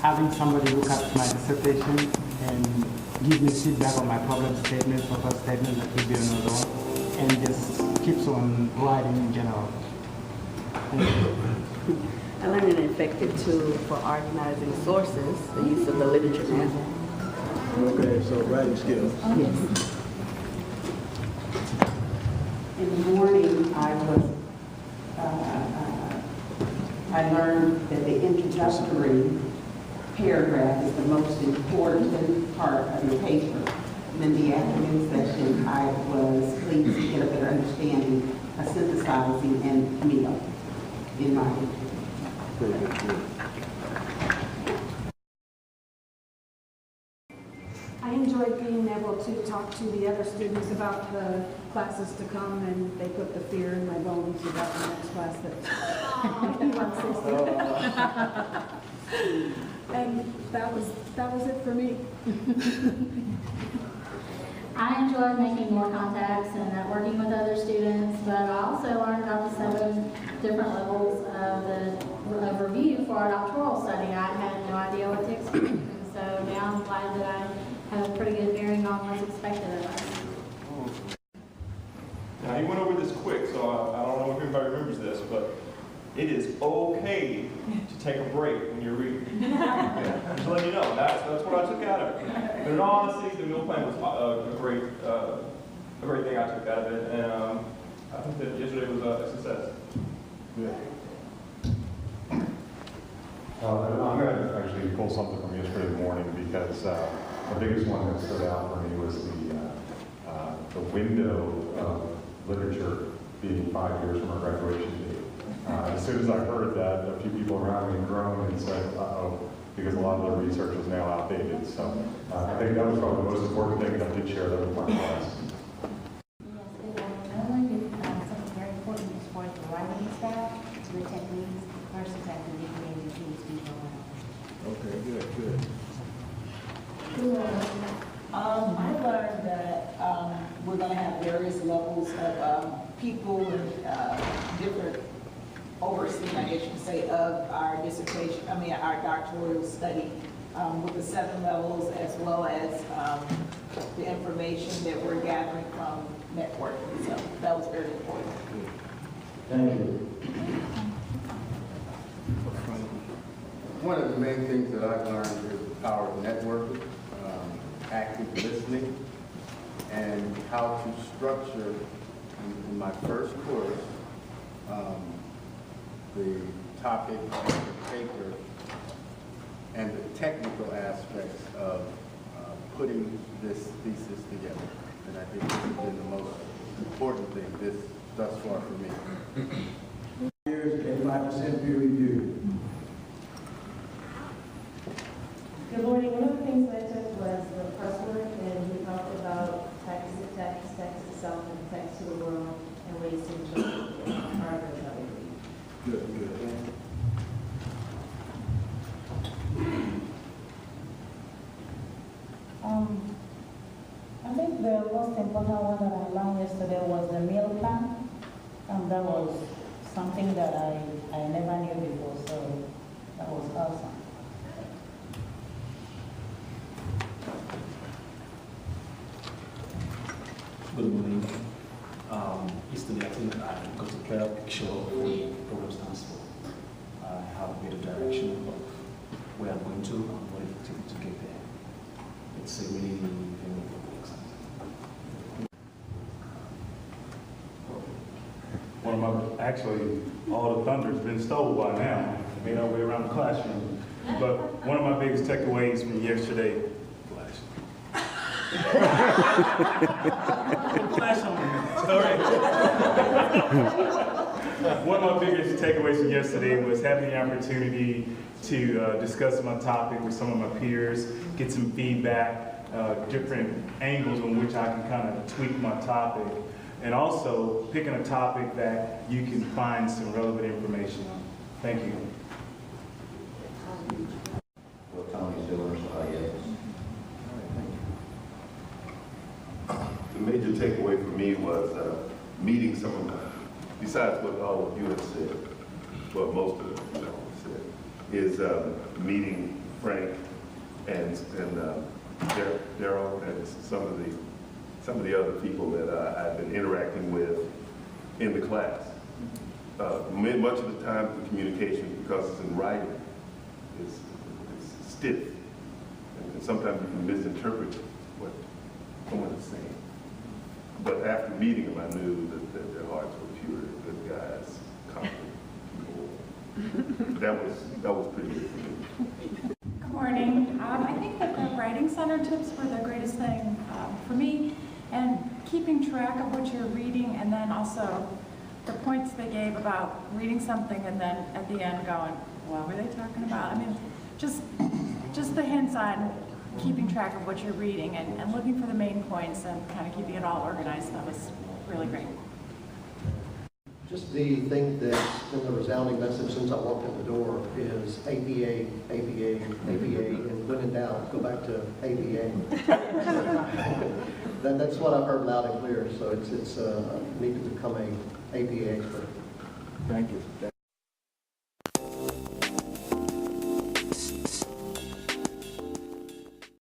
having somebody look at my dissertation and give me feedback on my problem statements or first statements that could be another one, and just keeps on writing in general. I learned an effective tool for organizing sources, the use of the literature map. Okay, so writing skills. Yes. In the morning, I learned that the introductory paragraph is the most important part of your paper. And in the afternoon session, I was pleased to get a better understanding of synthesizing and Camille in my paper. I enjoyed being able to talk to the other students about the classes to come, and they put the fear in my bones about the next class that and that was it for me. I enjoyed making more contacts and networking with other students, but I also learned about the 7 different levels of review for our doctoral study. I had no idea what to expect, and so now I'm glad that I have a pretty good bearing on what's expected of us. Now, he went over this quick, so I don't know if anybody remembers this, but it is okay to take a break when you're reading. Just letting you know, that's what I took out of it. But in all honesty, the meal plan was a great thing I took out of it, and I think that yesterday was a success. Good. I'm going to actually pull something from yesterday morning because the biggest one that stood out for me was the window of literature being 5 years from our graduation date. As soon as I heard that, a few people around me groaned and said, uh-oh, because a lot of the research is now outdated. So I think that was probably the most important thing, and I did share that with my class. Yes, it will not only be something very important as far as the writing staff, to the techniques versus after the agencies people around. Okay, good. I learned that we're going to have various levels of people and different overseeing, I guess you could say, of our dissertation, our doctoral study with the 7 levels, as well as the information that we're gathering from networking. So that was very important. Thank you. One of the main things that I've learned is the power of networking, active listening, and how to structure in my first course the topic and the paper and the technical aspects of putting this thesis together. And I think this has been the most important thing thus far for me. Years, 85% peer review. Good morning. One of the things that I took was the press work, and we talked about text to text, text to self, and text to the world, and ways to interpret progress of it. Good. I think the most important one that I learned yesterday was the meal plan. That was something that I never knew before, so that was awesome. Good morning. Yesterday, I think I got a clear picture of what the program stands for. I have a bit of direction of where I'm going to and what it takes to get there. It's a really very exciting. Actually, all the thunder's been stole by now. Made our way around the classroom. But one of my biggest takeaways from yesterday, one of my biggest takeaways from yesterday was having the opportunity to discuss my topic with some of my peers, get some feedback, different angles on which I can kind of tweak my topic, and also picking a topic that you can find some relevant information on. Thank you. Well, Tony's doing, yes. The major takeaway for me was meeting some of besides what all of you have said, what most of you said, is meeting Frank, and Daryl, and some of the other people that I've been interacting with in the class. Much of the time, the communication, because it's in writing, is stiff, and sometimes you can misinterpret what someone is saying. But after meeting them, I knew that their hearts were pure, good guys, confident people. That was pretty good for me. Good morning. I think that the writing center tips were the greatest thing for me, and keeping track of what you're reading, and then also the points they gave about reading something and then at the end going, what were they talking about? I mean, just the hints on keeping track of what you're reading and looking for the main points and kind of keeping it all organized. That was really great. Just the thing that's been the resounding message since I walked in the door is APA, APA, APA, and when in doubt, go back to APA. That's what I've heard loud and clear, so it's need to become a APA expert. Thank you.